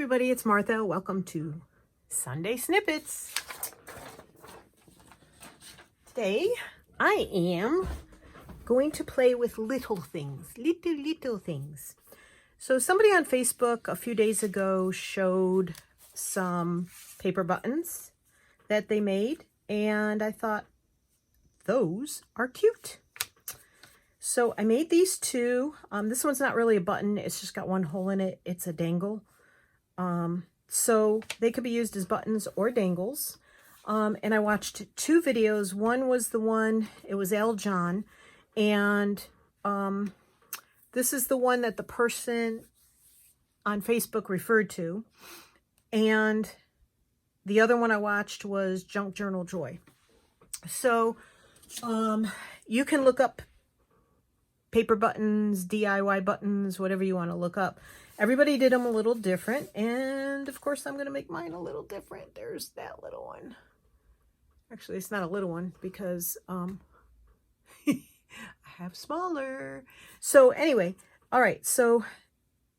everybody, it's Martha. Welcome to Sunday Snippets. Today, I am going to play with little things, little things. So somebody on Facebook a few days ago showed some paper buttons that they made, and I thought, those are cute. So I made these two. This one's not really a button. It's just got one hole in it. It's a dangle. So they could be used as buttons or dangles. And I watched two videos. One was it was Al John. And this is the one that the person on Facebook referred to. And the other one I watched was Junk Journal Joy. So you can look up paper buttons, DIY buttons, whatever you want to look up. Everybody did them a little different, and of course I'm going to make mine a little different. There's that little one. Actually, it's not a little one because I have smaller. So anyway, all right, so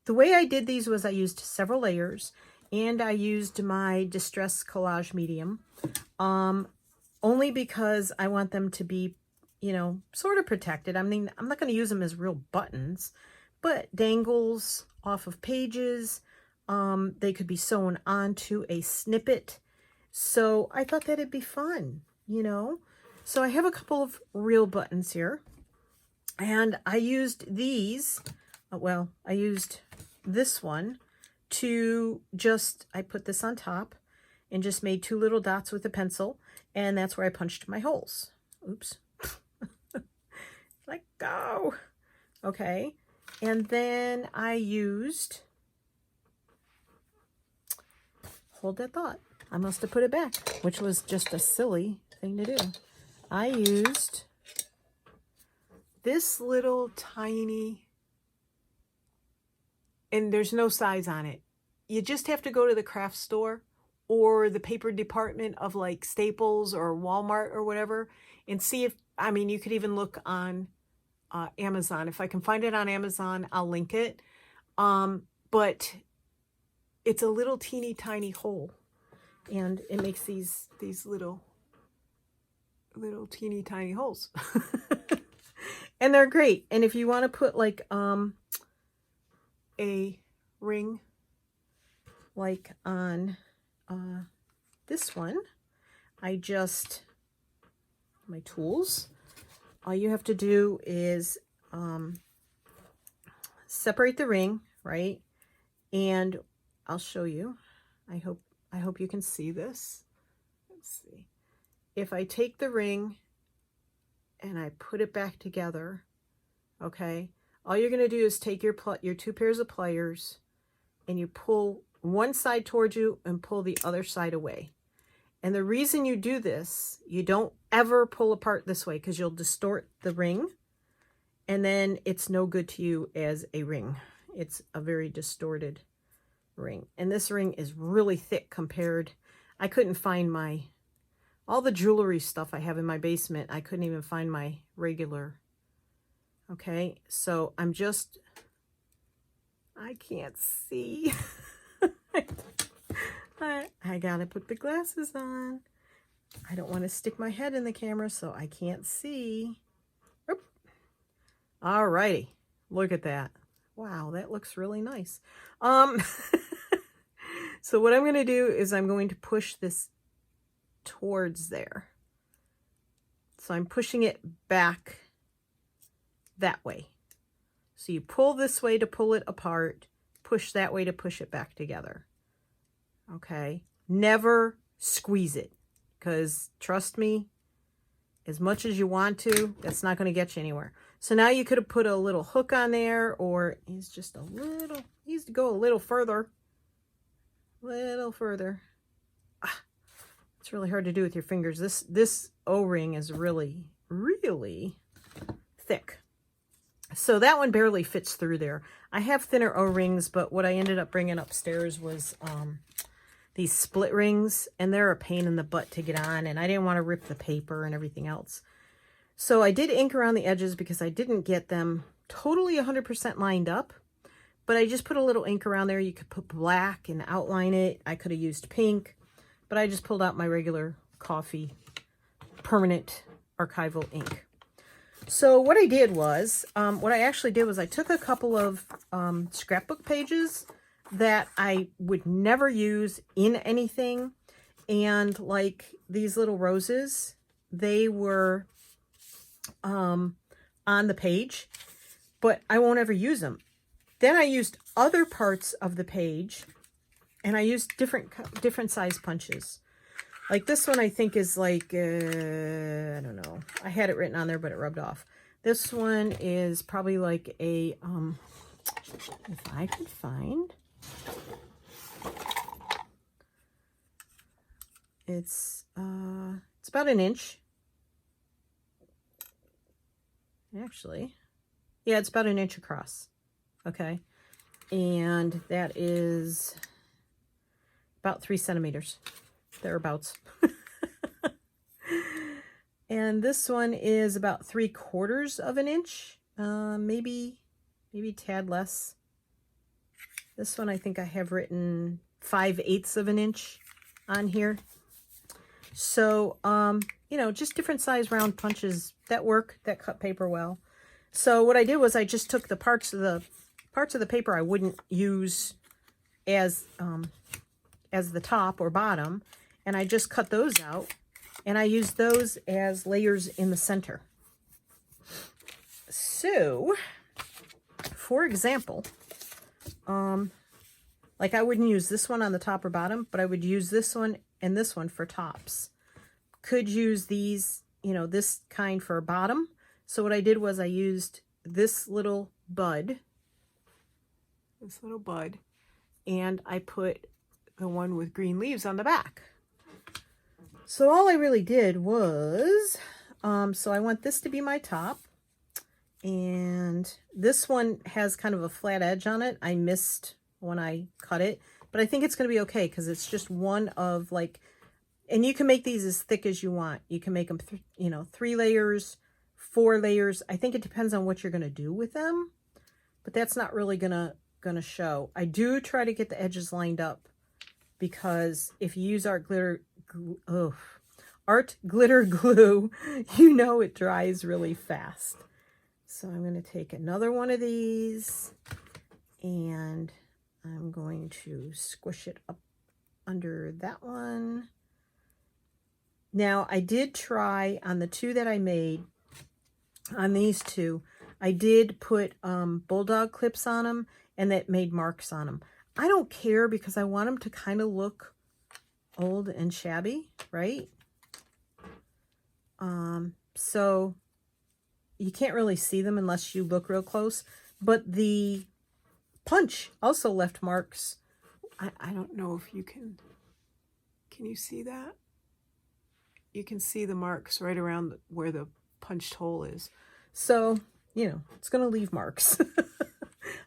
the way I did these was I used several layers, and I used my Distress Collage Medium, only because I want them to be, you know, sort of protected. I mean, I'm not going to use them as real buttons, but dangles off of pages. They could be sewn onto a snippet. So I thought that'd be fun, you know. So I have a couple of real buttons here. And I used these, well, I used this one to I put this on top and just made two little dots with a pencil. And that's where I punched my holes. Oops. Let go. Okay. And then I used, hold that thought, I must have put it back, which was just a silly thing to do. I used this little tiny, and there's no size on it. You just have to go to the craft store or the paper department of like Staples or Walmart or whatever and see if, I mean, you could even look on Amazon. If I can find it on Amazon, I'll link it. But it's a little teeny tiny hole, and it makes these little teeny tiny holes. And they're great. And if you want to put like a ring like on this one, my tools, all you have to do is separate the ring, right? And I'll show you. I hope you can see this. Let's see. If I take the ring and I put it back together, okay, all you're going to do is take your two pairs of pliers and you pull one side towards you and pull the other side away. And the reason you do this, you don't ever pull apart this way because you'll distort the ring, and then it's no good to you as a ring. It's a very distorted ring. And this ring is really thick compared. I couldn't find all the jewelry stuff I have in my basement. I couldn't even find my regular. Okay, so I can't see. I gotta put the glasses on. I don't want to stick my head in the camera so I can't see. Oop. All righty, look at that. Wow, that looks really nice. So what I'm going to do is I'm going to push this towards there. So I'm pushing it back that way. So you pull this way to pull it apart, push that way to push it back together. Okay, never squeeze it, because trust me, as much as you want to, that's not going to get you anywhere. So now you could have put a little hook on there, or he's just needs to go a little further. It's really hard to do with your fingers. This O-ring is really, really thick. So that one barely fits through there. I have thinner O-rings, but what I ended up bringing upstairs was these split rings, and they're a pain in the butt to get on, and I didn't want to rip the paper and everything else. So I did ink around the edges because I didn't get them totally 100% lined up, but I just put a little ink around there. You could put black and outline it. I could have used pink, but I just pulled out my regular coffee permanent archival ink. So what I did was, what I actually did was I took a couple of scrapbook pages that I would never use in anything, and like these little roses, they were on the page, but I won't ever use them. Then I used other parts of the page, and I used different size punches. Like this one I think is like, I don't know. I had it written on there, but it rubbed off. This one is probably like a, if I could find, it's about an inch. Actually, yeah, it's about an inch across. Okay. And that is about 3 centimeters. Thereabouts. And this one is about 3/4 of an inch, maybe a tad less. This one I think I have written 5/8 of an inch on here. So you know, just different size round punches that work, that cut paper well. So what I did was I just took the parts of the paper I wouldn't use as the top or bottom, and I just cut those out, and I used those as layers in the center. So, for example, like I wouldn't use this one on the top or bottom, but I would use this one and this one for tops. Could use these, you know, this kind for bottom. So what I did was I used this little bud, and I put the one with green leaves on the back. So all I really did was, so I want this to be my top, and this one has kind of a flat edge on it. I missed when I cut it, but I think it's going to be okay because it's just one of like, and you can make these as thick as you want. You can make them, you know, 3 layers, 4 layers. I think it depends on what you're going to do with them, but that's not really gonna show. I do try to get the edges lined up, because if you use art glitter glue, you know it dries really fast. So I'm going to take another one of these, and I'm going to squish it up under that one. Now I did try on the 2 that I made, on these 2, I did put bulldog clips on them, and that made marks on them. I don't care because I want them to kind of look old and shabby, right? So you can't really see them unless you look real close, but the punch also left marks. I don't know if you can you see that? You can see the marks right around where the punched hole is. So, you know, it's going to leave marks,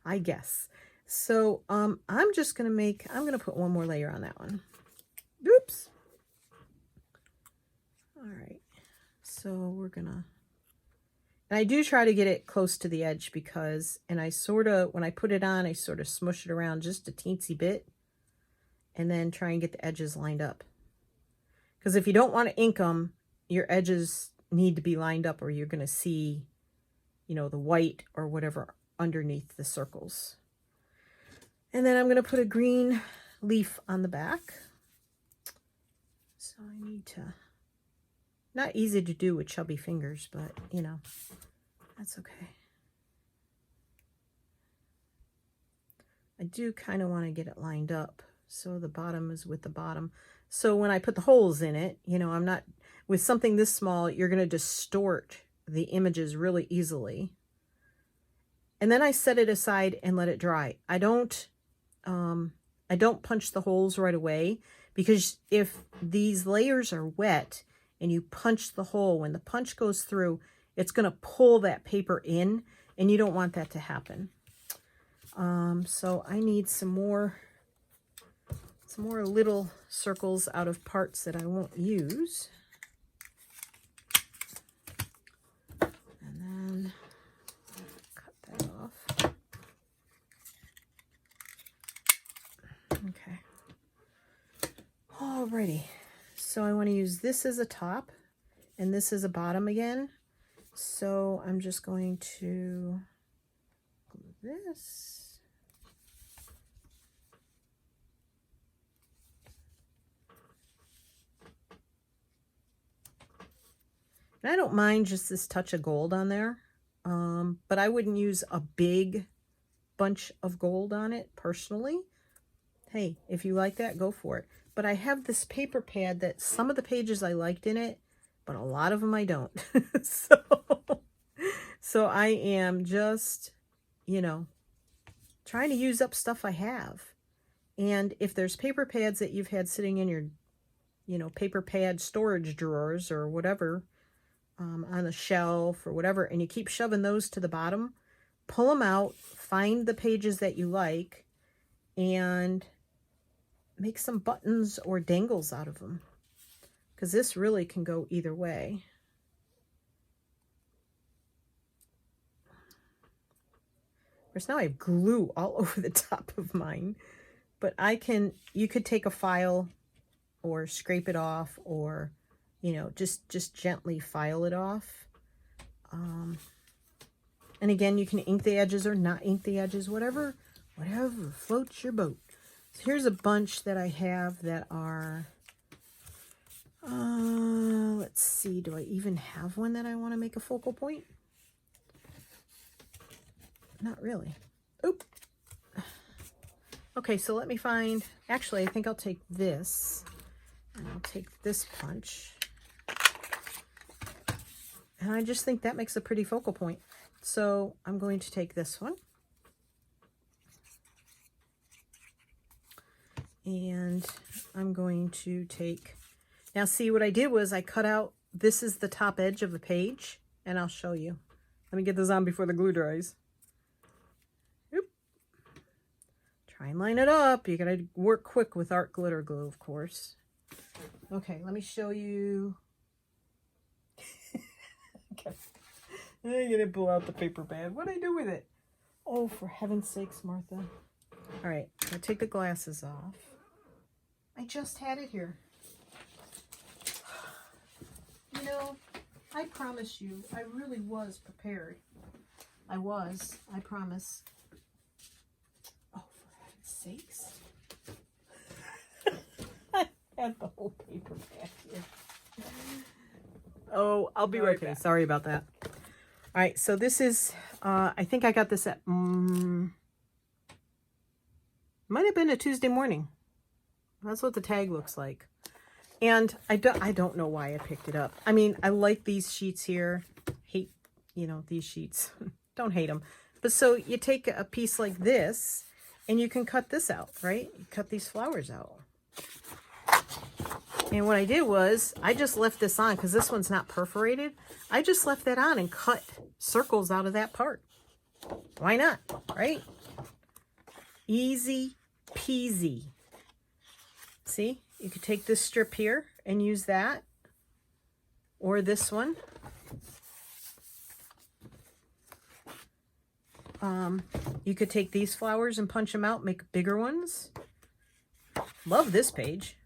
I guess. So, I'm just going to I'm going to put one more layer on that one. Oops. All right. So we're going to, and I do try to get it close to the edge because, and I sort of, when I put it on, I sort of smush it around just a teensy bit and then try and get the edges lined up. Because if you don't want to ink them, your edges need to be lined up or you're going to see, you know, the white or whatever underneath the circles. And then I'm going to put a green leaf on the back. So I need to, not easy to do with chubby fingers, but you know, that's okay. I do kind of want to get it lined up so the bottom is with the bottom. So when I put the holes in it, you know, I'm not, with something this small, you're going to distort the images really easily. And then I set it aside and let it dry. I don't punch the holes right away, because if these layers are wet and you punch the hole, when the punch goes through, it's going to pull that paper in, and you don't want that to happen. So I need some more little circles out of parts that I won't use. And then cut that off. Okay. Alrighty. So I want to use this as a top and this as a bottom again. So I'm just going to glue this. And I don't mind just this touch of gold on there, but I wouldn't use a big bunch of gold on it personally. Hey, if you like that, go for it. But I have this paper pad that some of the pages I liked in it, but a lot of them I don't. So I am just, you know, trying to use up stuff I have. And if there's paper pads that you've had sitting in your, you know, paper pad storage drawers or whatever, on a shelf or whatever, and you keep shoving those to the bottom, pull them out, find the pages that you like, and make some buttons or dangles out of them, because this really can go either way. Of course, now I have glue all over the top of mine, but you could take a file or scrape it off, or, you know, just gently file it off. And again, you can ink the edges or not ink the edges, whatever floats your boat. So here's a bunch that I have that are, let's see, do I even have one that I want to make a focal point? Not really. Oop. Okay, so let me find, actually, I think I'll take this, and I'll take this punch. And I just think that makes a pretty focal point. So I'm going to take this one. And I'm going to take, now see what I did was I cut out, this is the top edge of the page, and I'll show you. Let me get this on before the glue dries. Oop. Try and line it up. You gotta work quick with art glitter glue, of course. Okay, let me show you. Okay. I'm gonna pull out the paper pad. What do I do with it? Oh, for heaven's sakes, Martha. All right, I'll take the glasses off. I just had it here. You know, I promise you, I really was prepared. I promise. Oh, for heaven's sakes. I had the whole paper pad here. Oh, I'll be right back. Sorry about that. All right, so this is, I think I got this at, might have been a Tuesday morning. That's what the tag looks like. And I don't know why I picked it up. I mean, I like these sheets here. Hate, you know, these sheets. Don't hate them. But so you take a piece like this and you can cut this out, right? You cut these flowers out. And what I did was I just left this on because this one's not perforated. I just left that on and cut circles out of that part. Why not, right? Easy peasy. See, you could take this strip here and use that, or this one. You could take these flowers and punch them out, make bigger ones. Love this page.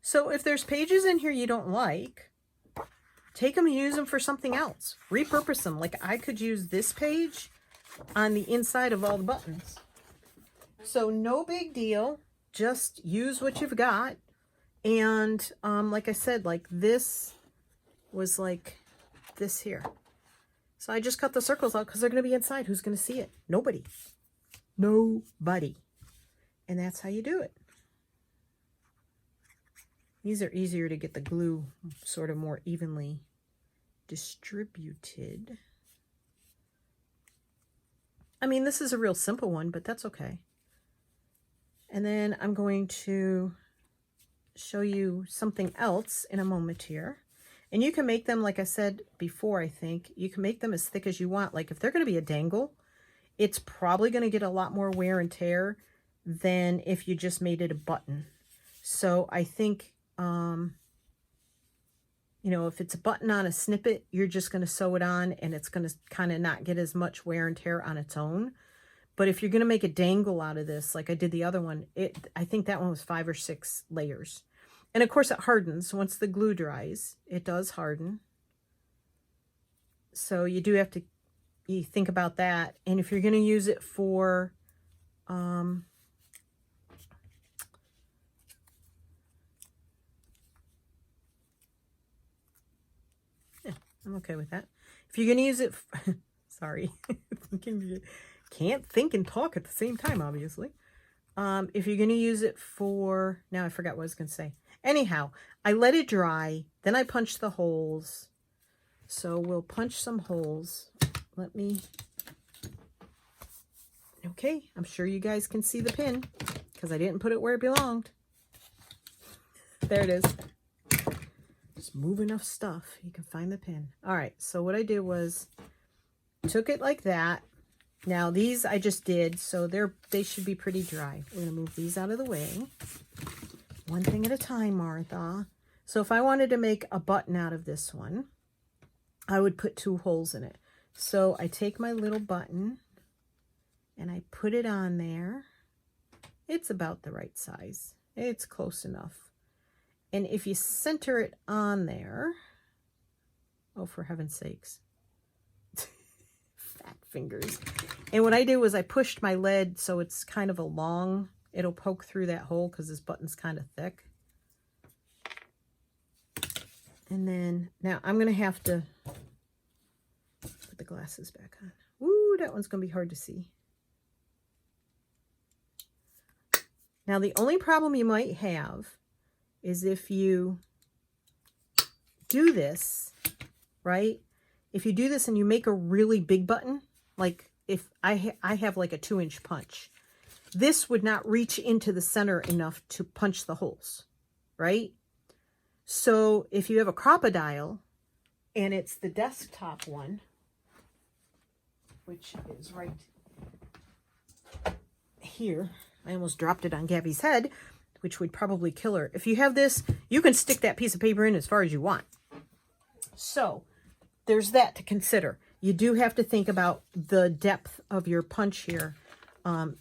So if there's pages in here you don't like, take them and use them for something else. Repurpose them. Like I could use this page on the inside of all the buttons. So no big deal. Just use what you've got. And like I said, like this was like this here. So I just cut the circles out because they're going to be inside. Who's going to see it? Nobody. Nobody. And that's how you do it. These are easier to get the glue sort of more evenly distributed. I mean, this is a real simple one, but that's okay. And then I'm going to show you something else in a moment here. And you can make them, like I said before, I think, you can make them as thick as you want. Like if they're going to be a dangle, it's probably going to get a lot more wear and tear than if you just made it a button. So I think, you know, if it's a button on a snippet, you're just going to sew it on and it's going to kind of not get as much wear and tear on its own. But if you're going to make a dangle out of this, like I did the other one, I think that one was 5 or 6 layers. And of course it hardens. Once the glue dries, it does harden. So you do have to think about that. And if you're going to use it for, yeah, I'm okay with that. If you're going to use it, sorry, can't think and talk at the same time, obviously. If you're going to use it for, now I forgot what I was going to say. Anyhow, I let it dry, then I punched the holes. So we'll punch some holes. Let me, okay, I'm sure you guys can see the pin because I didn't put it where it belonged. There it is. Just move enough stuff, you can find the pin. All right, so what I did was took it like that. Now these I just did, so they should be pretty dry. We're going to move these out of the way. One thing at a time, Martha. So if I wanted to make a button out of this one, I would put 2 holes in it. So I take my little button and I put it on there. It's about the right size. It's close enough. And if you center it on there, oh, for heaven's sakes, fat fingers. And what I did was I pushed my lead so it's kind of a long, it'll poke through that hole because this button's kind of thick. And then, now I'm going to have to put the glasses back on. Ooh, that one's going to be hard to see. Now, the only problem you might have is if you do this, right? If you do this and you make a really big button, like if I have like a 2-inch punch, this would not reach into the center enough to punch the holes, right? So if you have a crocodile and it's the desktop one, which is right here, I almost dropped it on Gabby's head, which would probably kill her. If you have this, you can stick that piece of paper in as far as you want. So there's that to consider. You do have to think about the depth of your punch here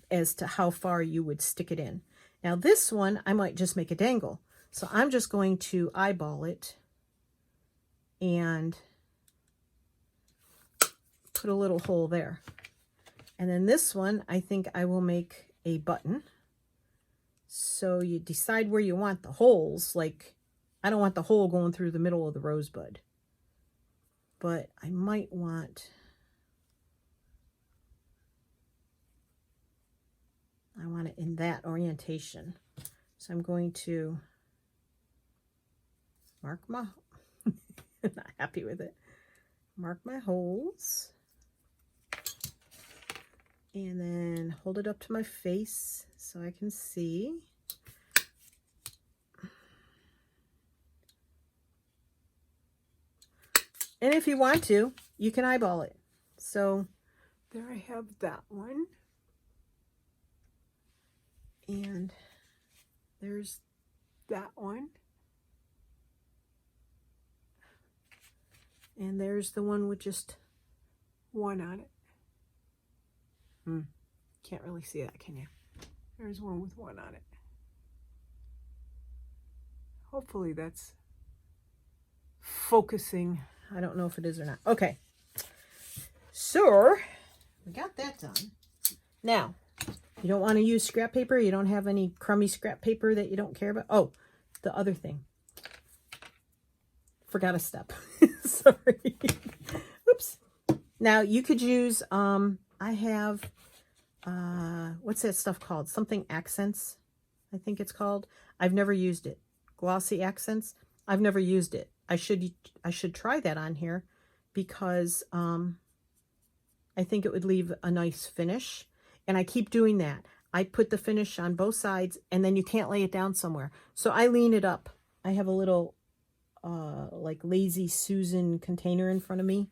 as to how far you would stick it in. Now this one, I might just make a dangle. So I'm just going to eyeball it and put a little hole there. And then this one, I think I will make a button. So you decide where you want the holes. Like, I don't want the hole going through the middle of the rosebud. But I might want, I want it in that orientation. So I'm going to mark my, not happy with it. Mark my holes. And then hold it up to my face so I can see. And if you want to, you can eyeball it. So there I have that one. And there's that one. And there's the one with just one on it. Can't really see that, can you? There's one with one on it. Hopefully that's focusing. I don't know if it is or not. Okay. So, we got that done. Now, you don't want to use scrap paper. You don't have any crummy scrap paper that you don't care about. Oh, the other thing. Forgot a step. Sorry. Oops. Now, you could use, I have, what's that stuff called? Something accents, I think it's called. I've never used it. Glossy accents. I've never used it. I should try that on here because I think it would leave a nice finish. And I keep doing that. I put the finish on both sides and then you can't lay it down somewhere. So I lean it up. I have a little like Lazy Susan container in front of me.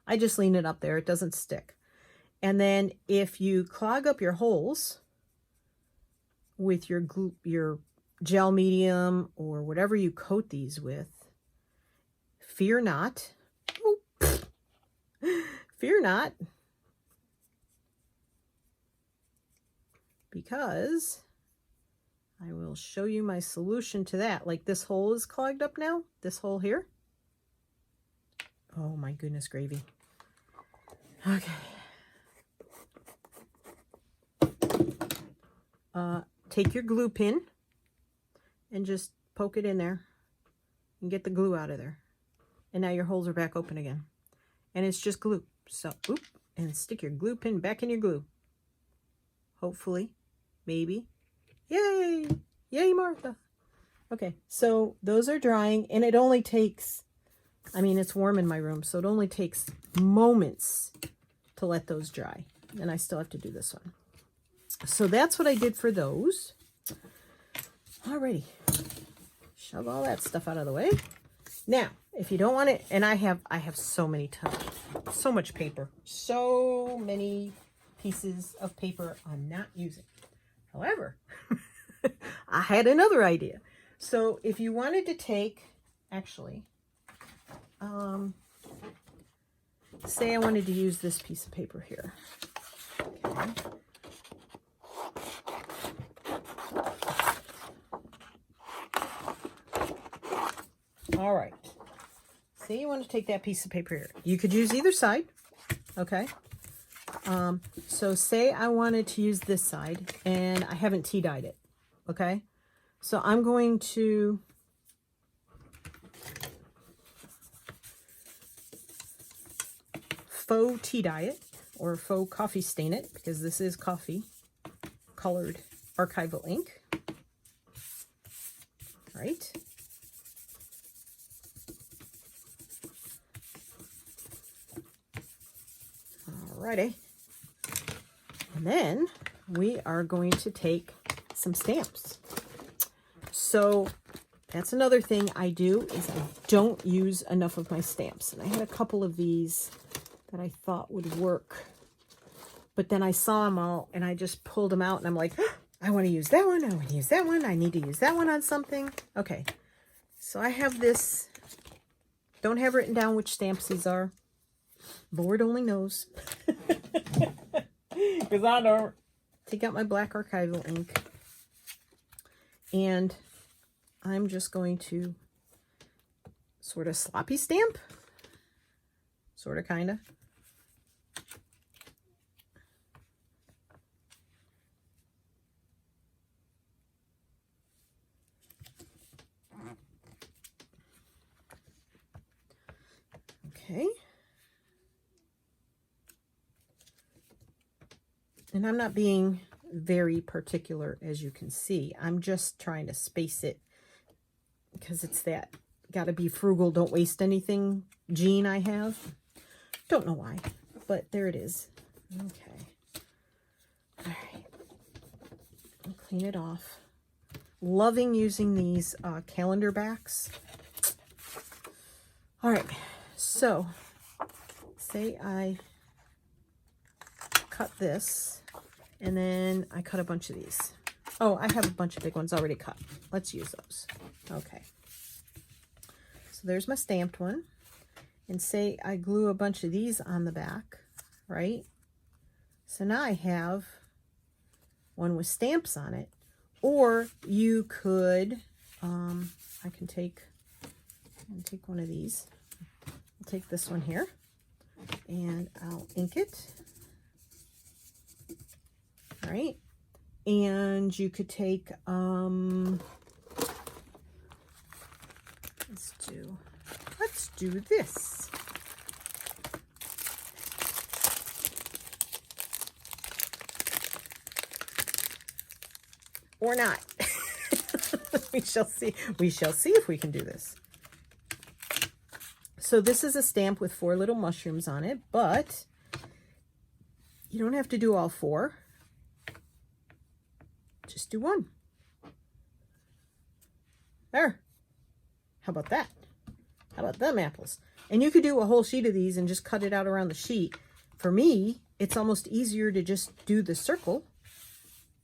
I just lean it up there. It doesn't stick. And then if you clog up your holes with your glue, your gel medium or whatever you coat these with, fear not. Oh, fear not. because I will show you my solution to that. Like this hole is clogged up now, this hole here. Oh my goodness gravy. Okay. Take your glue pin and just poke it in there and get the glue out of there. And now your holes are back open again. And it's just glue. So, oop, and stick your glue pin back in your glue. Hopefully, maybe. Yay! Yay, Martha. Okay, so those are drying, and it only takes, I mean, it's warm in my room, so it only takes moments to let those dry. And I still have to do this one. So that's what I did for those. Alrighty. Shove all that stuff out of the way. Now, if you don't want it, and I have so many so much paper, so many pieces of paper I'm not using. However, I had another idea. So if you wanted to take, actually, say I wanted to use this piece of paper here. Okay. All right. Say you want to take that piece of paper here. You could use either side. Okay. So say I wanted to use this side and I haven't tea dyed it. Okay. So I'm going to faux tea dye it or faux coffee stain it, because this is coffee colored archival ink. Right. Alrighty. And then we are going to take some stamps. So that's another thing I do, is I don't use enough of my stamps. And I had a couple of these that I thought would work. But then I saw them all and I just pulled them out and I'm like, oh, I want to use that one. I want to use that one. I need to use that one on something. Okay. So I have this. Don't have written down which stamps these are. Lord only knows. Because I don't. Take out my black archival ink. And I'm just going to sort of sloppy stamp. Sort of, kind of. Okay. And I'm not being very particular, as you can see. I'm just trying to space it because it's that gotta be frugal, don't waste anything gene I have. Don't know why, but there it is. Okay. All right. I'll clean it off. Loving using these calendar backs. All right. So, say I cut this, and then I cut a bunch of these. Oh, I have a bunch of big ones already cut. Let's use those. Okay. So there's my stamped one. And say I glue a bunch of these on the back, right? So now I have one with stamps on it. Or you could, I can take one of these. I'll take this one here, and I'll ink it. All right. And you could take, let's do this. Or not. We shall see. We shall see if we can do this. So this is a stamp with 4 little mushrooms on it, but you don't have to do all 4. Just do 1. There. How about that? How about them apples? And you could do a whole sheet of these and just cut it out around the sheet. For me, it's almost easier to just do the circle,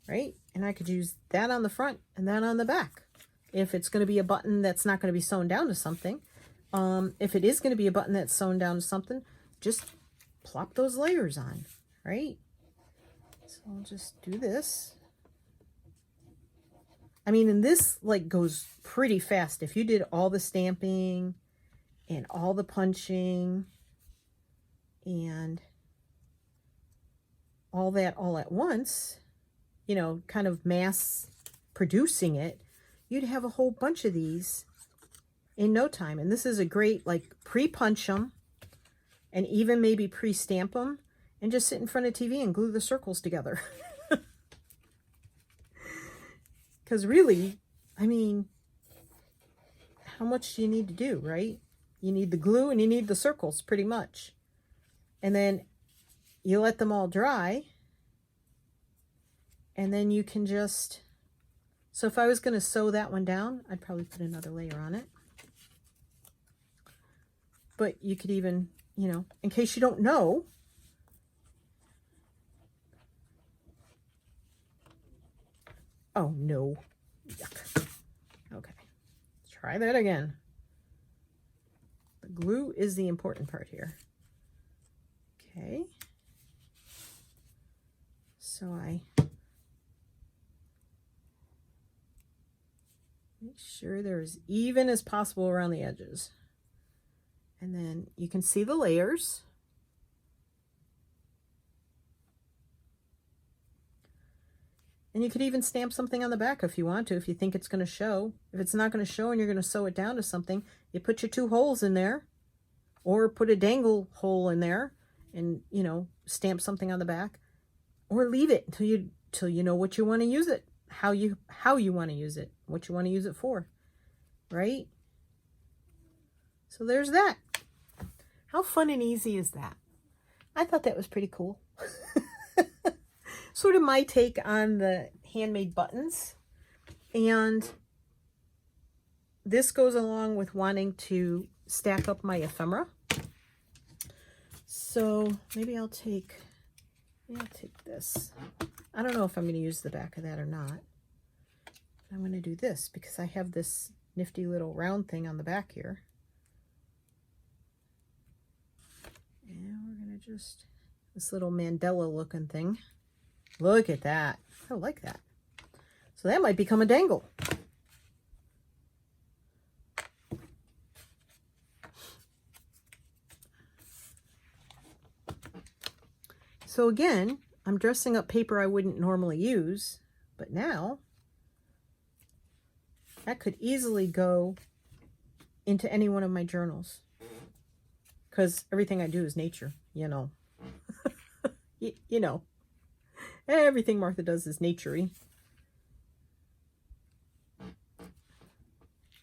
right? And I could use that on the front and that on the back. If it's going to be a button that's not going to be sewn down to something. If it is going to be a button that's sewn down to something, just plop those layers on, right? So I'll just do this. I mean, and this like goes pretty fast. If you did all the stamping and all the punching and all that all at once, you know, kind of mass producing it, you'd have a whole bunch of these in no time. And this is a great, like, pre-punch them and even maybe pre-stamp them and just sit in front of TV and glue the circles together. Because really, I mean, how much do you need to do, right? You need the glue and you need the circles pretty much. And then you let them all dry. And then you can just, so if I was going to sew that one down, I'd probably put another layer on it. But you could even, you know, in case you don't know, oh no, yuck. Okay, try that again. The glue is the important part here. Okay, so I make sure they're as even as possible around the edges. And then you can see the layers. And you could even stamp something on the back if you want to, if you think it's going to show. If it's not going to show and you're going to sew it down to something, you put your 2 holes in there, or put a dangle hole in there and, you know, stamp something on the back, or leave it until you know what you want to use it, how you want to use it, what you want to use it for, right? So there's that. How fun and easy is that? I thought that was pretty cool. Sort of my take on the handmade buttons. And this goes along with wanting to stack up my ephemera. So maybe I'll take this. I don't know if I'm going to use the back of that or not. I'm going to do this because I have this nifty little round thing on the back here. And we're going to just, this little Mandela looking thing. Look at that. I like that. So that might become a dangle. So again, I'm dressing up paper I wouldn't normally use, but now that could easily go into any one of my journals because everything I do is nature, you know. You know. Everything Martha does is nature-y. And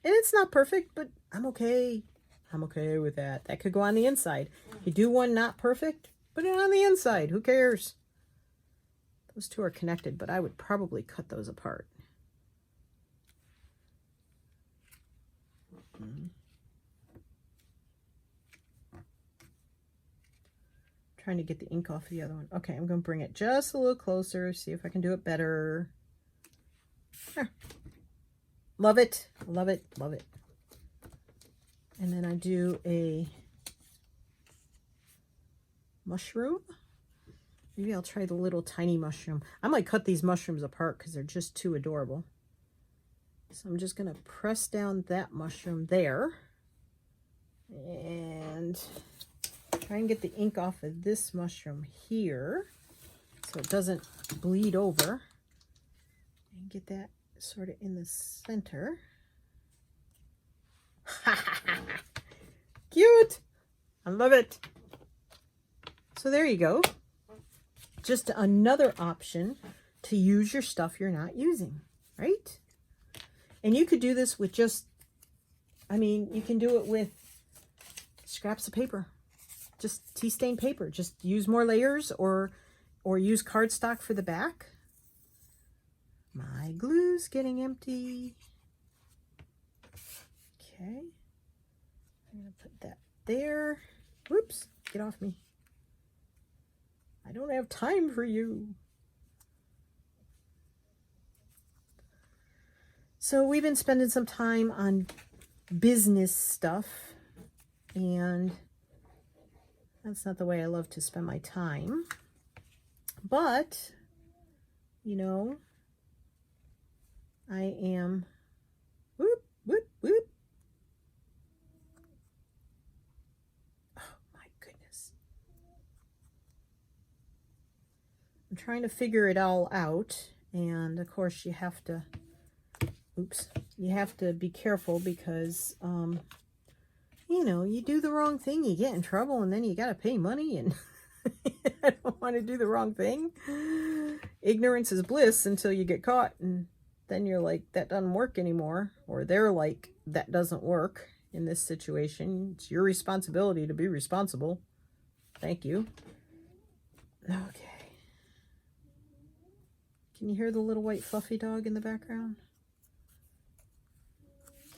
it's not perfect, but I'm okay. I'm okay with that. That could go on the inside. If you do one not perfect, put it on the inside. Who cares? Those two are connected, but I would probably cut those apart. Trying to get the ink off the other one. Okay, I'm going to bring it just a little closer, see if I can do it better. Love it, love it, love it. And then I do a mushroom. Maybe I'll try the little tiny mushroom. I might cut these mushrooms apart because they're just too adorable. So I'm just going to press down that mushroom there. And try and get the ink off of this mushroom here so it doesn't bleed over. And get that sort of in the center. Cute! I love it. So there you go. Just another option to use your stuff you're not using, right? And you could do this with just, I mean, you can do it with scraps of paper. Just tea stain paper. Just use more layers or use cardstock for the back. My glue's getting empty. Okay. I'm going to put that there. Whoops, get off me. I don't have time for you. So we've been spending some time on business stuff, and that's not the way I love to spend my time. But, you know, I am, whoop, whoop, whoop. Oh my goodness. I'm trying to figure it all out. And of course you have to, oops, you have to be careful because, you know, you do the wrong thing, you get in trouble, and then you got to pay money, and I don't want to do the wrong thing. Ignorance is bliss until you get caught, and then you're like, that doesn't work anymore. Or they're like, that doesn't work in this situation. It's your responsibility to be responsible. Thank you. Okay. Can you hear the little white fluffy dog in the background?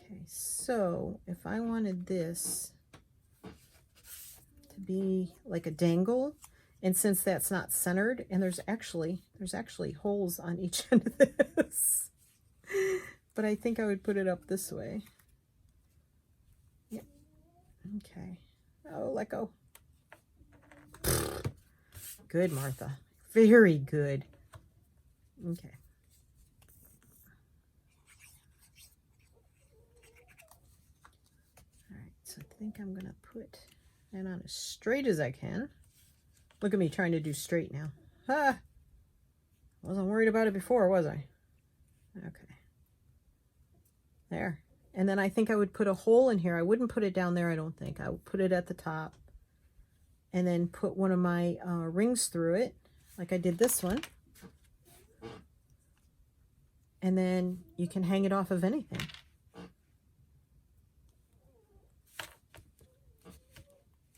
Okay, so if I wanted this to be like a dangle, and since that's not centered, and there's actually holes on each end of this, but I think I would put it up this way. Yep. Okay. Oh, let go. Good, Martha. Very good. Okay. All right, so I think I'm going to put that on as straight as I can. Look at me trying to do straight now. Ah! Wasn't worried about it before, was I? Okay. There. And then I think I would put a hole in here. I wouldn't put it down there, I don't think. I would put it at the top. And then put one of my rings through it, like I did this one. And then you can hang it off of anything.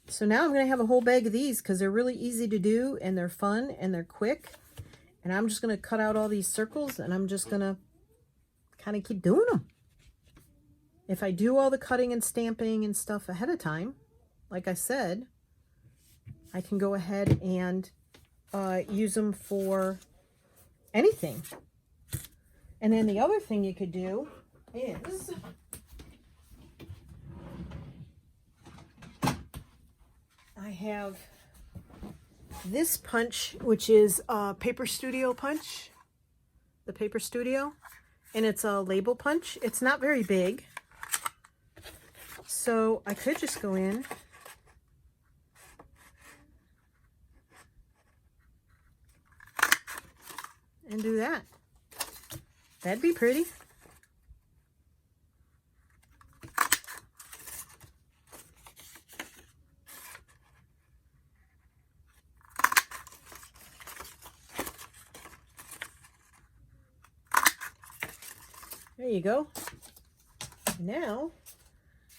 So now I'm going to have a whole bag of these because they're really easy to do, and they're fun, and they're quick. And I'm just going to cut out all these circles, and I'm just going to kind of keep doing them. If I do all the cutting and stamping and stuff ahead of time, like I said, I can go ahead and use them for anything. And then the other thing you could do is I have this punch, which is a Paper Studio punch, the Paper Studio, and it's a label punch. It's not very big, so I could just go in and do that. That'd be pretty. There you go. Now,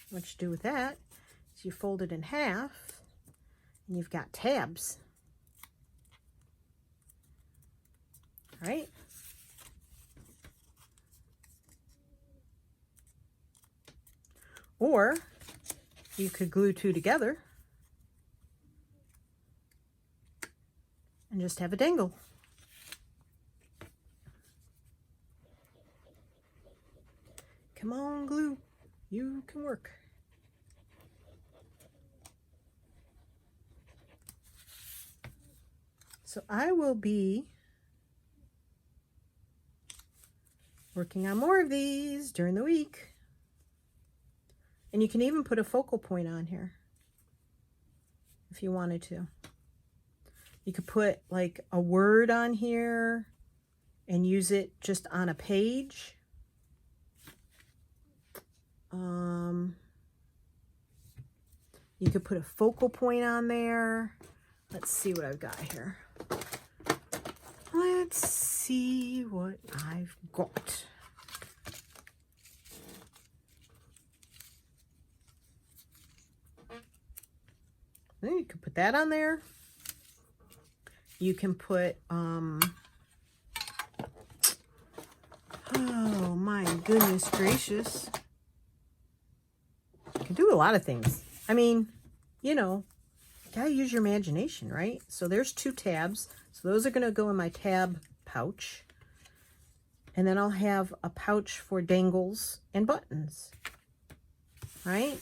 what you do with that is you fold it in half, and you've got tabs. All right? Or you could glue two together and just have a dangle. Come on, glue. You can work. So I will be working on more of these during the week. And you can even put a focal point on here if you wanted to. You could put like a word on here and use it just on a page. You could put a focal point on there. Let's see what I've got here. Let's see what I've got. You can put that on there. You can put, oh my goodness gracious. You can do a lot of things. I mean, you know, you gotta use your imagination, right? So there's two tabs. So those are gonna go in my tab pouch. And then I'll have a pouch for dangles and buttons, right?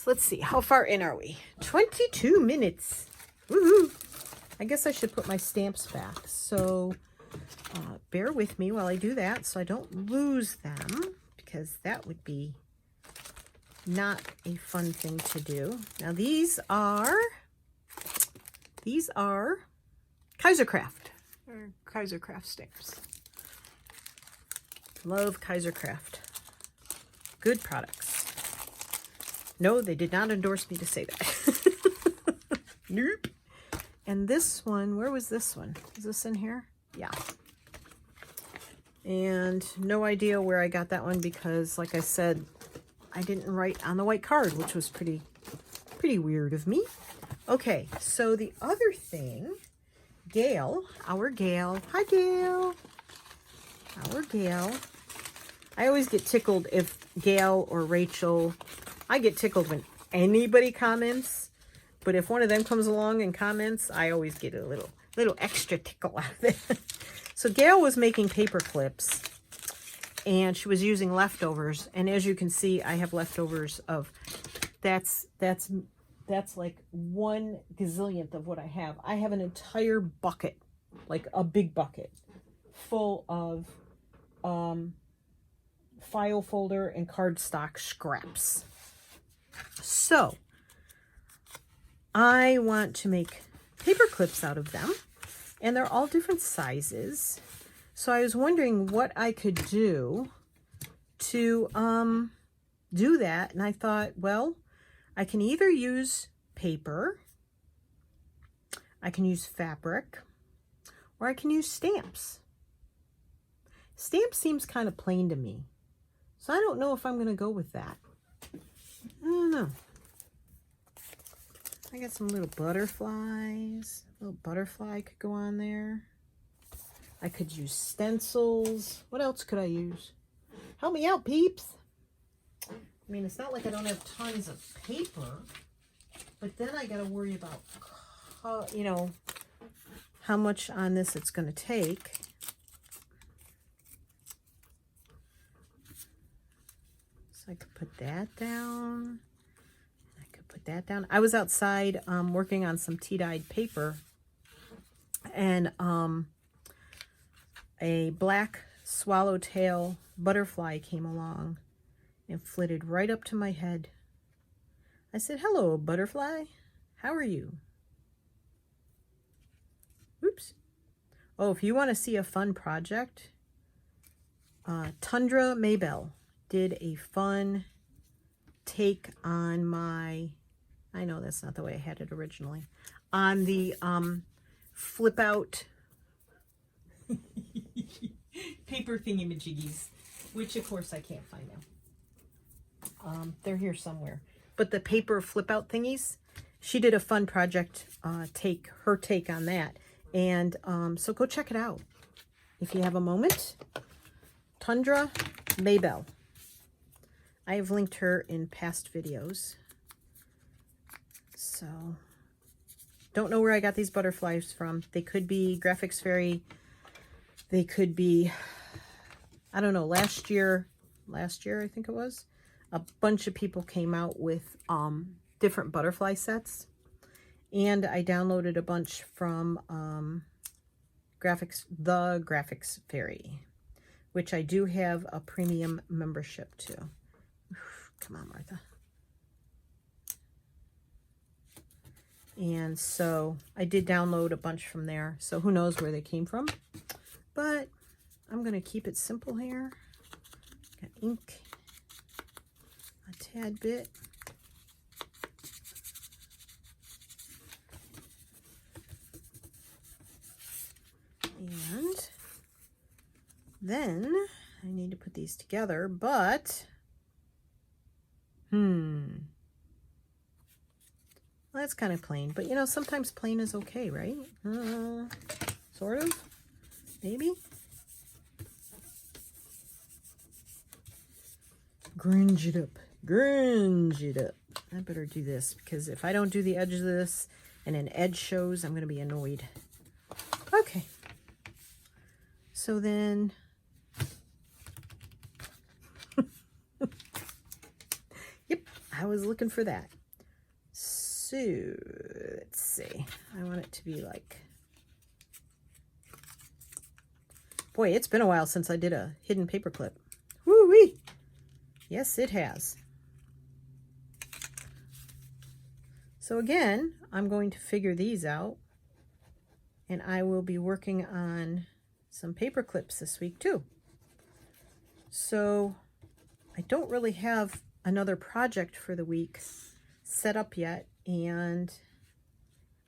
Let's see, how far in are we? 22 minutes. Woohoo! I guess I should put my stamps back. So bear with me while I do that so I don't lose them, because that would be not a fun thing to do. Now these are Kaisercraft, or Kaisercraft stamps. Love Kaisercraft. Good products. No, they did not endorse me to say that. Nope. And this one, where was this one? Is this in here? Yeah. And no idea where I got that one because, like I said, I didn't write on the white card, which was pretty weird of me. Okay, so the other thing, Gail, our Gail, hi Gail, our Gail. I always get tickled if Gail or Rachel, I get tickled when anybody comments, but if one of them comes along and comments, I always get a little extra tickle out of it. So Gail was making paper clips, and she was using leftovers, and as you can see, I have leftovers of, that's like 1 gazillionth of what I have. I have an entire bucket, like a big bucket, full of file folder and cardstock scraps. So I want to make paper clips out of them, and they're all different sizes. So I was wondering what I could do to do that, and I thought, well, I can either use paper, I can use fabric, or I can use stamps. Stamp seems kind of plain to me, so I don't know if I'm going to go with that. I don't know. I got some little butterflies. A little butterfly could go on there. I could use stencils. What else could I use? Help me out, peeps. I mean, it's not like I don't have tons of paper, but then I got to worry about, you know, how much on this it's going to take. So I could put that down. I could put that down. I was outside working on some tea-dyed paper, and a black swallowtail butterfly came along and flitted right up to my head. I said, "Hello, butterfly. How are you?" Oops. Oh, if you want to see a fun project, Tundra Maybell did a fun take on my, I know that's not the way I had it originally, on the flip out paper thingy-majiggies, which of course I can't find now. They're here somewhere. But the paper flip out thingies, she did a fun project, her take on that. And so go check it out if you have a moment. Tundra Maybell. I have linked her in past videos. So, don't know where I got these butterflies from. They could be Graphics Fairy. They could be, I don't know, last year I think it was, a bunch of people came out with different butterfly sets. And I downloaded a bunch from the Graphics Fairy, which I do have a premium membership to. Come on, Martha. And so I did download a bunch from there. So who knows where they came from. But I'm going to keep it simple here. Got ink a tad bit. And then I need to put these together, but well, that's kind of plain, but you know, sometimes plain is okay, right? Sort of, maybe. Grunge it up, grunge it up. I better do this, because if I don't do the edge of this and an edge shows, I'm going to be annoyed. Okay. So then, yep, I was looking for that. So, let's see. I want it to be like Boy, it's been a while since I did a hidden paper clip. Woo-wee! Yes, it has. So again, I'm going to figure these out, and I will be working on some paper clips this week too. So I don't really have another project for the week set up yet, and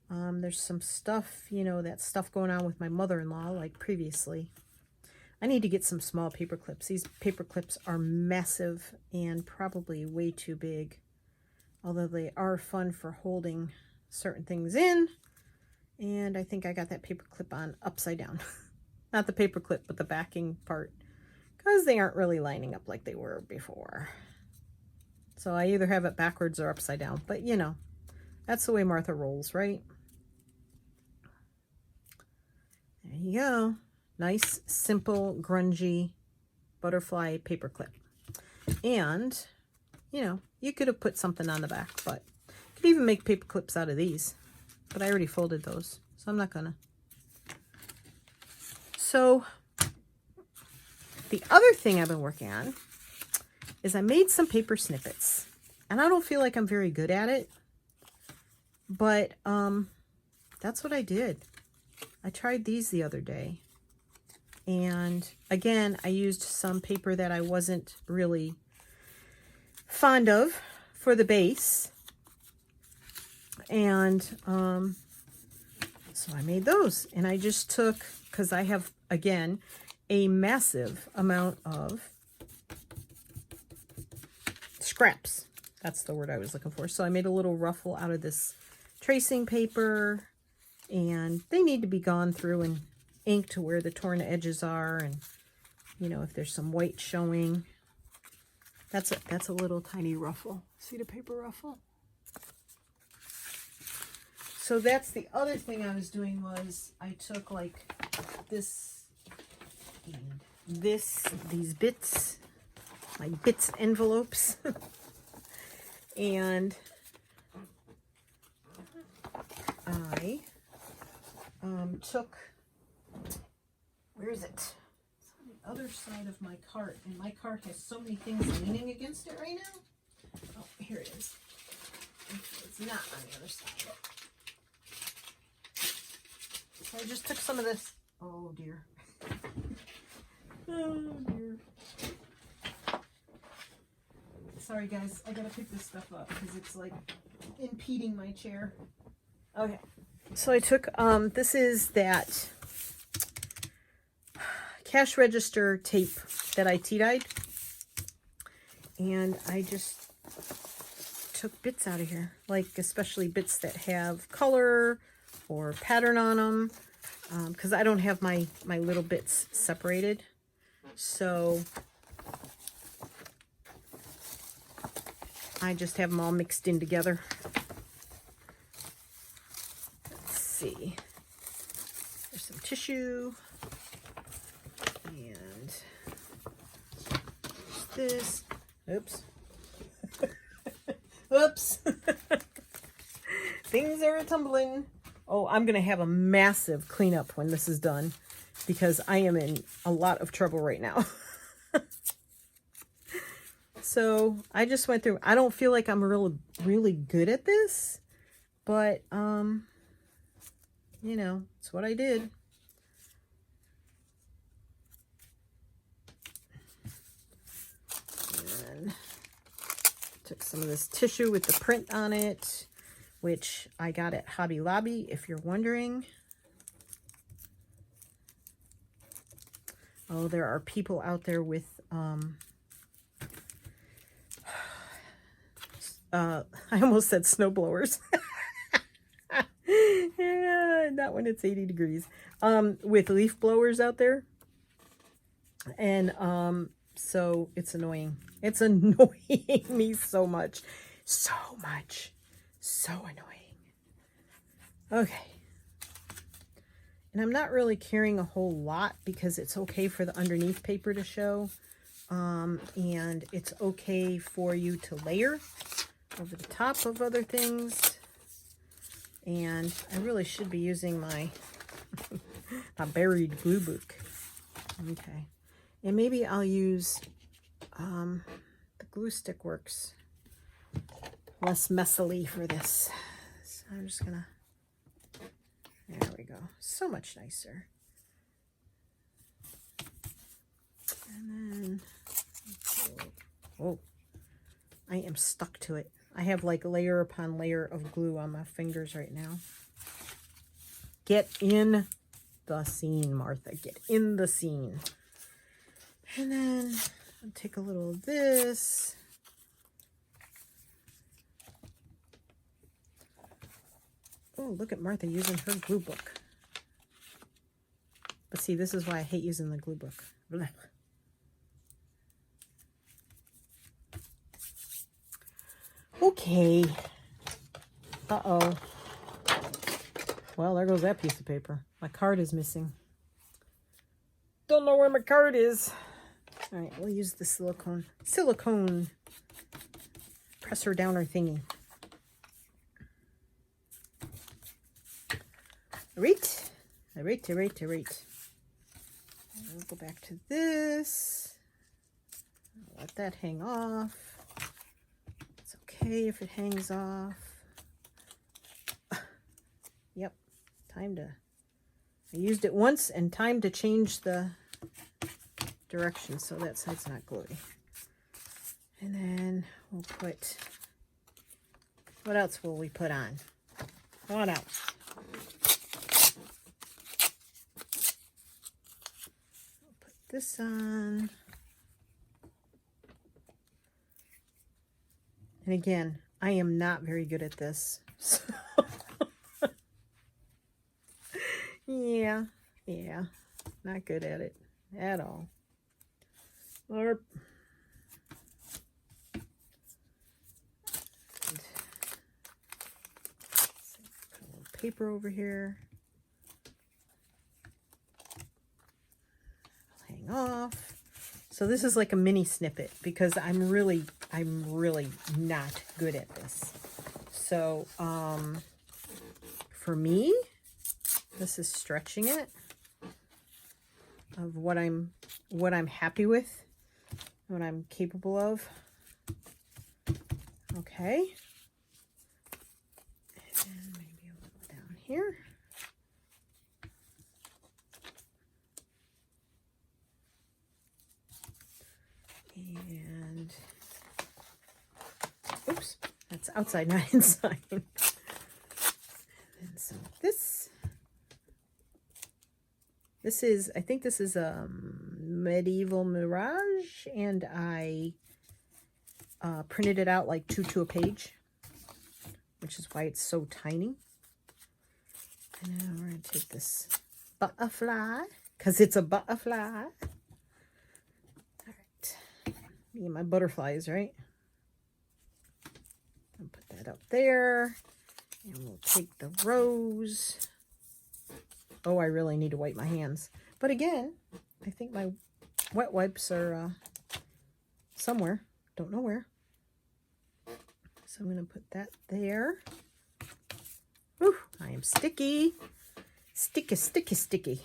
there's some stuff, you know, that stuff going on with my mother-in-law like previously. I need to get some small paper clips. These paper clips are massive and probably way too big, although they are fun for holding certain things in. And I think I got that paper clip on upside down. Not the paper clip, but the backing part, because they aren't really lining up like they were before. So I either have it backwards or upside down, but you know, that's the way Martha rolls, right? There you go. Nice, simple, grungy butterfly paper clip. And, you know, you could have put something on the back, but you could even make paper clips out of these. But I already folded those, so I'm not gonna. So, the other thing I've been working on is I made some paper snippets. And I don't feel like I'm very good at it, but that's what I did. I tried these the other day. And again, I used some paper that I wasn't really fond of for the base. And so I made those. And I just took, because I have, again, a massive amount of scraps. That's the word I was looking for. So I made a little ruffle out of this tracing paper. And they need to be gone through and ink to where the torn edges are, and you know, if there's some white showing. That's a little tiny ruffle. See the paper ruffle? So that's the other thing I was doing, was I took like this and these bits, my bits envelopes, and I took, where is it? It's on the other side of my cart, and my cart has so many things leaning against it right now. Oh, here it is. It's not on the other side. So I just took some of this. Oh dear. Oh dear. Sorry guys, I gotta pick this stuff up because it's like impeding my chair. Okay. So I took, this is that cash register tape that I tea-dyed, and I just took bits out of here, like especially bits that have color or pattern on them, because I don't have my little bits separated. So I just have them all mixed in together. See, there's some tissue, and this, oops, oops, things are tumbling. Oh, I'm going to have a massive cleanup when this is done, because I am in a lot of trouble right now. So I just went through, I don't feel like I'm really good at this, but, you know, it's what I did. And took some of this tissue with the print on it, which I got at Hobby Lobby, if you're wondering. Oh, there are people out there with, I almost said snowblowers. Yeah, not when it's 80 degrees. With leaf blowers out there. And so it's annoying. It's annoying me so much. So much. So annoying. Okay. And I'm not really carrying a whole lot because it's okay for the underneath paper to show. And it's okay for you to layer over the top of other things. And I really should be using my, my buried glue book. Okay. And maybe I'll use the glue stick works less messily for this. So I'm just gonna, there we go. So much nicer. And then, oh, I am stuck to it. I have like layer upon layer of glue on my fingers right now. Get in the scene, Martha. Get in the scene. And then I'll take a little of this. Oh, look at Martha using her glue book. But see, this is why I hate using the glue book. Blech. Okay. Uh-oh. Well, there goes that piece of paper. My card is missing. Don't know where my card is. All right, we'll use the silicone presser downer thingy. All right. We'll go back to this. I'll let that hang off. It's okay if it hangs off. Yep, time to, I used it once and time to change the direction so that side's not gluey. And then we'll put, what else will we put on? What else? We'll put this on. And again, I am not very good at this. So yeah, not good at it at all. Or put a little paper over here. Hang off. So this is like a mini snippet because I'm really not good at this. So for me, this is stretching it of what I'm happy with, what I'm capable of. Okay. And maybe a little down here. And oops, that's outside, not inside. And so this is, I think this is a Medieval Mirage, and I printed it out like 2 to a page, which is why it's so tiny. And now we're going to take this butterfly, because it's a butterfly. All right. Me and my butterflies, right? I'll put that up there. And we'll take the rose. Oh, I really need to wipe my hands. But again, I think my wet wipes are somewhere. Don't know where. So I'm going to put that there. Whew, I am sticky. Sticky.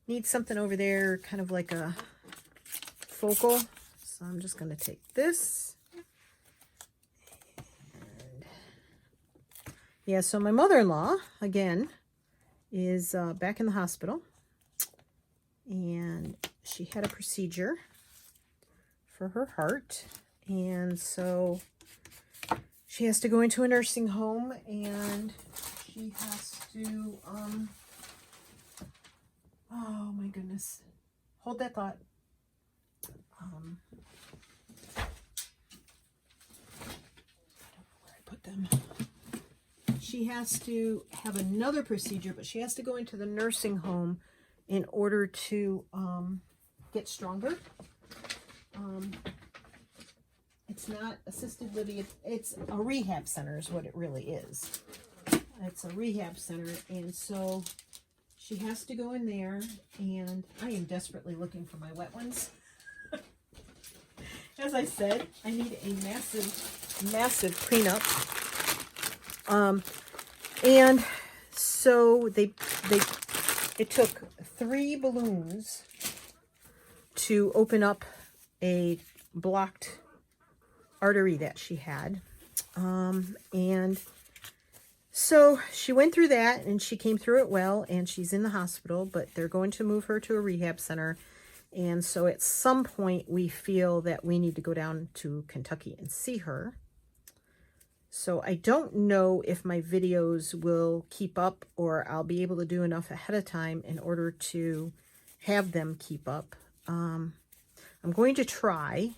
Need something over there, kind of like a focal. So I'm just going to take this. And yeah, so my mother-in-law, again, is back in the hospital, and she had a procedure for her heart, and so she has to go into a nursing home, and she has to oh my goodness, hold that thought. I don't know where I put them. She has to have another procedure, but she has to go into the nursing home in order to get stronger. It's not assisted living, it's a rehab center is what it really is. It's a rehab center, and so she has to go in there, and I am desperately looking for my wet ones. As I said, I need a massive cleanup. And so it took 3 balloons to open up a blocked artery that she had. And so she went through that and she came through it well, and she's in the hospital, but they're going to move her to a rehab center. And so at some point we feel that we need to go down to Kentucky and see her. So I don't know if my videos will keep up or I'll be able to do enough ahead of time in order to have them keep up. I'm going to try,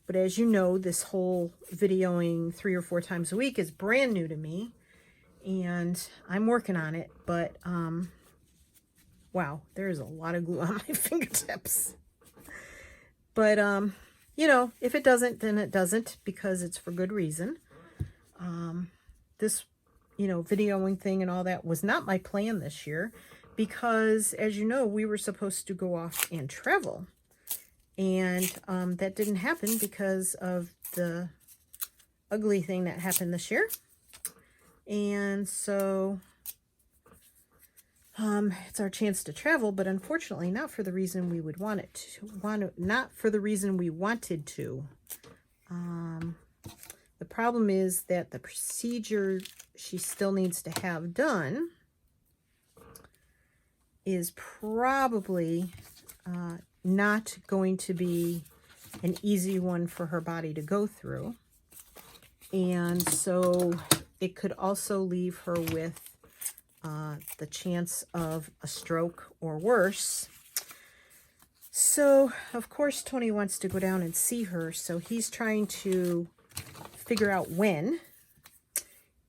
but as you know, this whole videoing 3 or 4 times a week is brand new to me. And I'm working on it, but, wow, there's a lot of glue on my fingertips. But, you know, if it doesn't, then it doesn't, because it's for good reason. This, you know, videoing thing and all that was not my plan this year, because, as you know, we were supposed to go off and travel. And, that didn't happen because of the ugly thing that happened this year. And so it's our chance to travel, but unfortunately not for the reason we would want it to, not for the reason we wanted to. The problem is that the procedure she still needs to have done is probably not going to be an easy one for her body to go through. And so it could also leave her with the chance of a stroke or worse. So, of course, Tony wants to go down and see her. So he's trying to figure out when.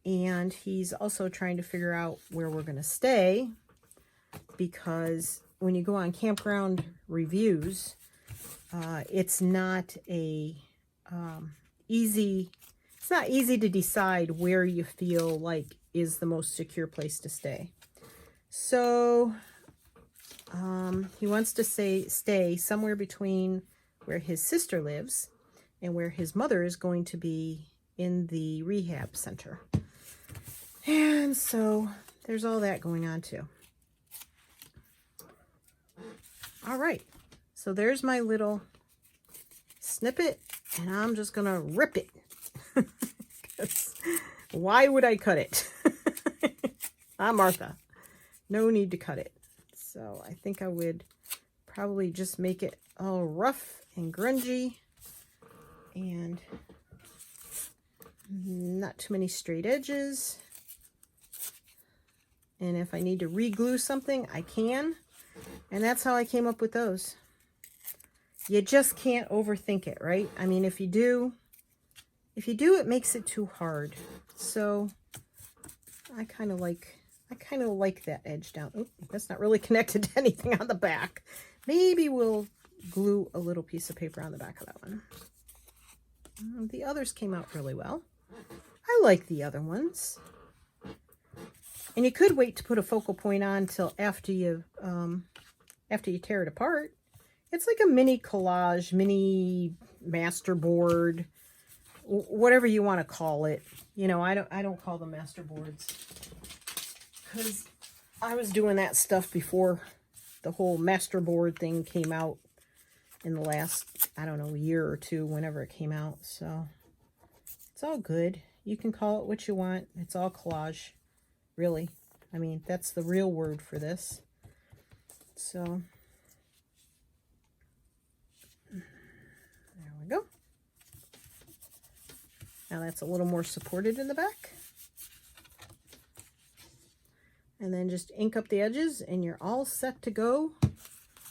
And he's also trying to figure out where we're going to stay. Because when you go on campground reviews, it's not a easy... It's not easy to decide where you feel like is the most secure place to stay. So he wants to stay somewhere between where his sister lives and where his mother is going to be in the rehab center. And so there's all that going on too. All right. So there's my little snippet, and I'm just going to rip it. Why would I cut it? I'm Martha. No need to cut it. So I think I would probably just make it all rough and grungy and not too many straight edges. And if I need to re-glue something, I can. And that's how I came up with those. You just can't overthink it, right? I mean, if you do, it makes it too hard. So I kind of like that edge down. Oh, that's not really connected to anything on the back. Maybe we'll glue a little piece of paper on the back of that one. The others came out really well. I like the other ones. And you could wait to put a focal point on till after you tear it apart. It's like a mini collage, mini masterboard, whatever you want to call it. You know, I don't call them masterboards, because I was doing that stuff before the whole masterboard thing came out in the last, I don't know, year or two, whenever it came out. So it's all good. You can call it what you want. It's all collage, really. I mean, that's the real word for this. So there we go. Now that's a little more supported in the back. And then just ink up the edges and you're all set to go.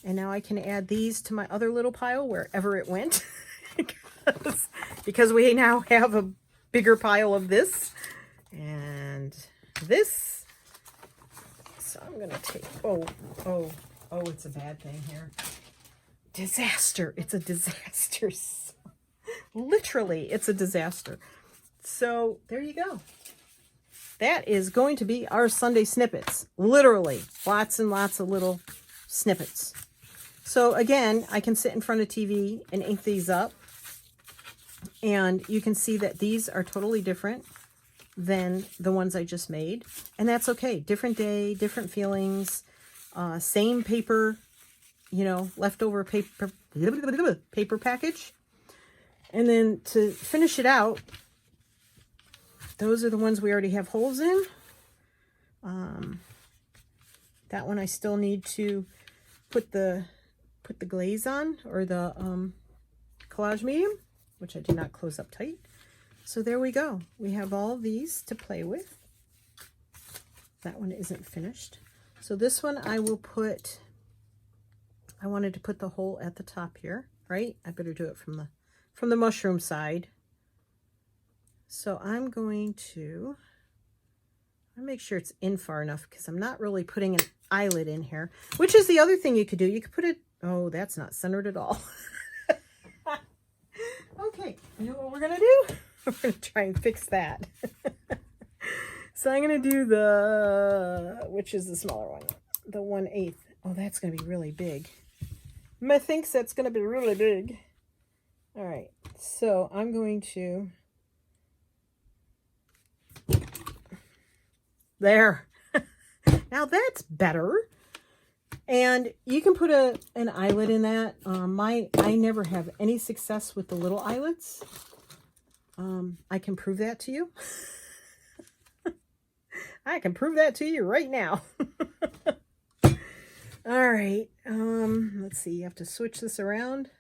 And now I can add these to my other little pile wherever it went. because we now have a bigger pile of this and this. So I'm going to take, oh, it's a bad thing here. Disaster. It's a disaster. Literally, it's a disaster. So there you go. That is going to be our Sunday snippets. Literally, lots and lots of little snippets. So again, I can sit in front of TV and ink these up. And you can see that these are totally different than the ones I just made. And that's okay. Different day, different feelings, same paper, you know, leftover paper package. And then to finish it out, those are the ones we already have holes in. That one I still need to put the glaze on, or the collage medium, which I did not close up tight. So there we go. We have all of these to play with. That one isn't finished. So this one I will put, I wanted to put the hole at the top here, right? I better do it from the mushroom side. So I'm going to make sure it's in far enough, because I'm not really putting an eyelet in here, which is the other thing you could do. You could put it, oh, that's not centered at all. Okay, you know what we're gonna do? We're gonna try and fix that. So I'm gonna do which is the smaller one? The 1/8. Oh, that's gonna be really big. Methinks that's gonna be really big. All right, so I'm going to, there. Now that's better. And you can put an eyelet in that. I never have any success with the little eyelets. I can prove that to you. I can prove that to you right now. All right. Let's see. You have to switch this around.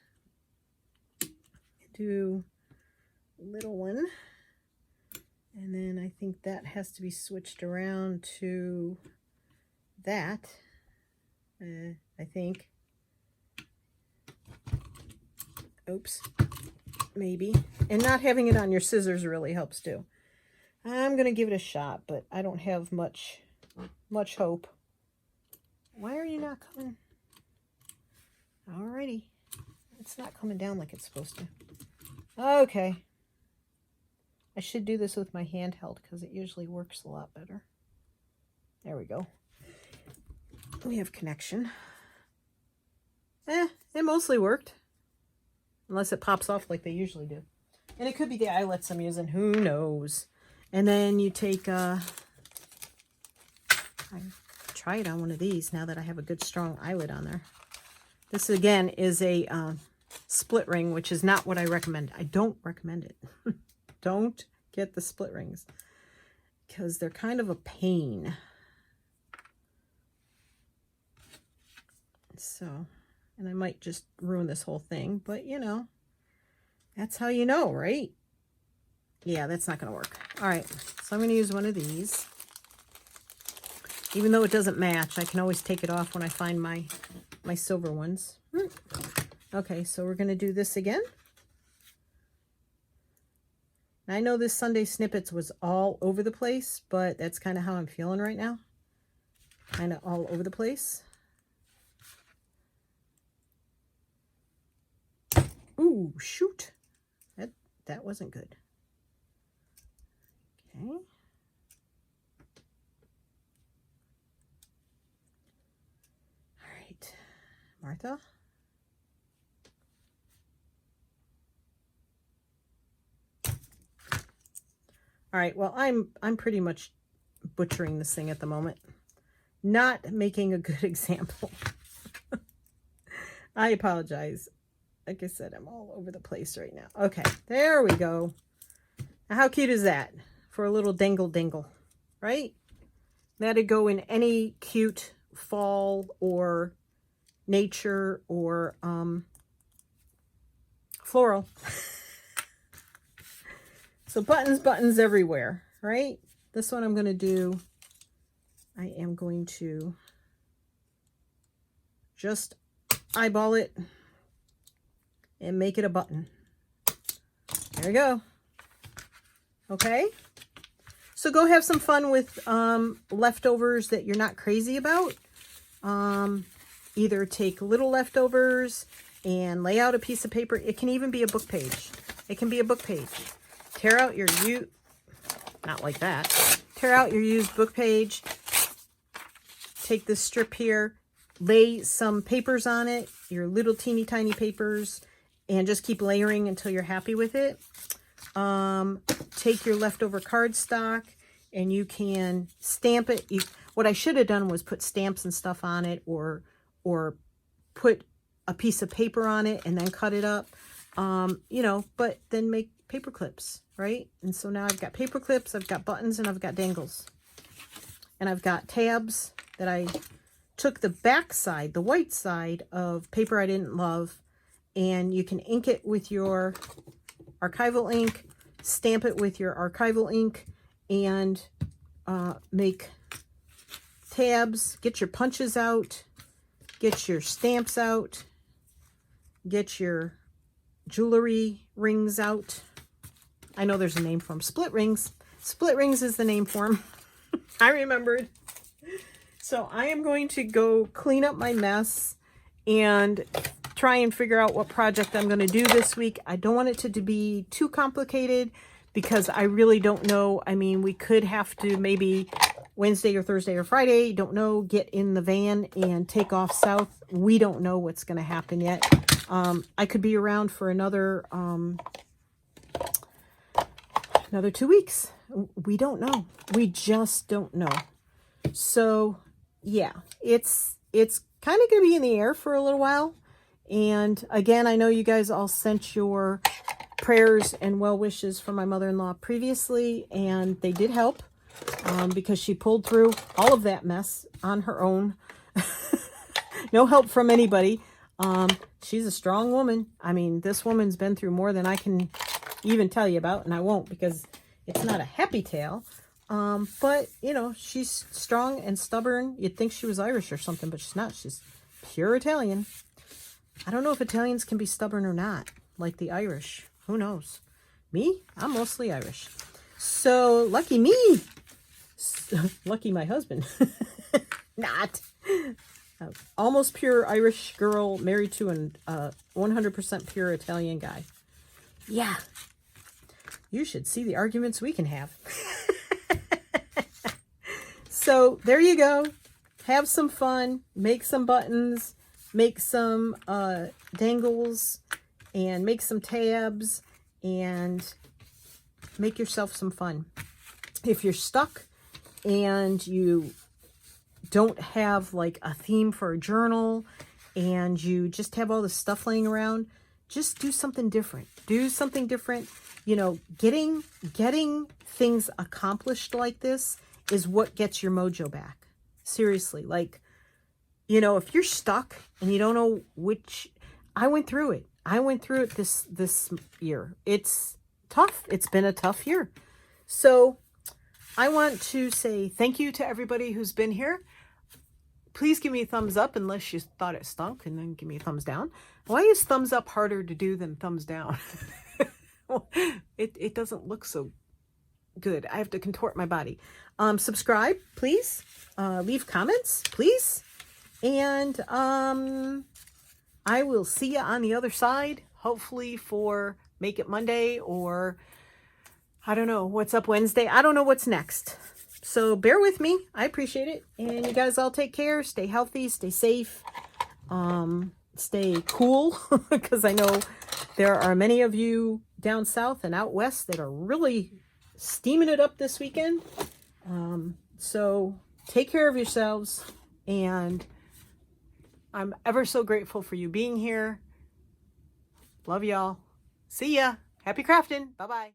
Do little one. And then I think that has to be switched around to that. I think. Oops. Maybe. And not having it on your scissors really helps too. I'm going to give it a shot, but I don't have much hope. Why are you not coming? Alrighty. It's not coming down like it's supposed to. Okay. I should do this with my handheld because it usually works a lot better. There we go. We have connection. It mostly worked. Unless it pops off like they usually do. And it could be the eyelets I'm using. Who knows? And then you take, I try it on one of these now that I have a good strong eyelet on there. This again is a split ring, which is not what I recommend. I don't recommend it. Don't get the split rings because they're kind of a pain. So, and I might just ruin this whole thing, but you know, that's how you know, right? Yeah, that's not going to work. All right, so I'm going to use one of these. Even though it doesn't match, I can always take it off when I find my silver ones. Okay, so we're going to do this again. I know this Sunday Snippets was all over the place, but that's kind of how I'm feeling right now. Kind of all over the place. Ooh, shoot. That wasn't good. Okay. All right, Martha. All right, well, I'm pretty much butchering this thing at the moment. Not making a good example. I apologize. Like I said, I'm all over the place right now. Okay, there we go. Now, how cute is that for a little dingle, right? That'd go in any cute fall or nature or floral. So buttons everywhere, right? This one I'm going to do, I am going to just eyeball it and make it a button. There you go. Okay. So go have some fun with leftovers that you're not crazy about. Either take little leftovers and lay out a piece of paper. It can even be a book page. It can be a book page. Tear out your not like that. Tear out your used book page. Take this strip here. Lay some papers on it. Your little teeny tiny papers. And just keep layering until you're happy with it. Take your leftover cardstock and you can stamp it. What I should have done was put stamps and stuff on it, or put a piece of paper on it and then cut it up, you know, but then make paper clips, right? And so now I've got paper clips, I've got buttons, and I've got dangles. And I've got tabs that I took the back side, the white side of paper I didn't love, and you can ink it with your archival ink, stamp it with your archival ink, and make tabs. Get your punches out, get your stamps out, get your jewelry rings out. I know there's a name for them. Split rings. Split rings is the name for them. I remembered. So I am going to go clean up my mess and try and figure out what project I'm going to do this week. I don't want it to be too complicated because I really don't know. I mean, we could have to maybe Wednesday or Thursday or Friday, don't know, get in the van and take off south. We don't know what's going to happen yet. I could be around for another 2 weeks. We don't know. We just don't know. So yeah, it's kind of going to be in the air for a little while. And again, I know you guys all sent your prayers and well wishes for my mother-in-law previously, and they did help because she pulled through all of that mess on her own. No help from anybody. She's a strong woman. I mean, this woman's been through more than I can even tell you about, and I won't because it's not a happy tale. But, you know, she's strong and stubborn. You'd think she was Irish or something, but she's not. She's pure Italian. I don't know if Italians can be stubborn or not, like the Irish. Who knows? Me? I'm mostly Irish. So, lucky me. Lucky my husband. Not. Almost pure Irish girl married to a 100% pure Italian guy. Yeah. You should see the arguments we can have. So there you go. Have some fun. Make some buttons. Make some dangles. And make some tabs. And make yourself some fun. If you're stuck and you don't have like a theme for a journal and you just have all this stuff laying around, just do something different. Do something different. You know, getting things accomplished like this is what gets your mojo back. Seriously, like, you know, if you're stuck and you don't know which, I went through it. I went through it this year. It's tough. It's been a tough year. So I want to say thank you to everybody who's been here. Please give me a thumbs up unless you thought it stunk, and then give me a thumbs down. Why is thumbs up harder to do than thumbs down? It doesn't look so good. I have to contort my body. Subscribe, please. Leave comments, please. And I will see you on the other side, hopefully for Make It Monday, or I don't know what's up Wednesday. I don't know what's next. So bear with me. I appreciate it. And you guys all take care. Stay healthy. Stay safe. Stay cool. Because I know there are many of you down south and out west that are really steaming it up this weekend. So take care of yourselves. And I'm ever so grateful for you being here. Love y'all. See ya. Happy crafting. Bye-bye.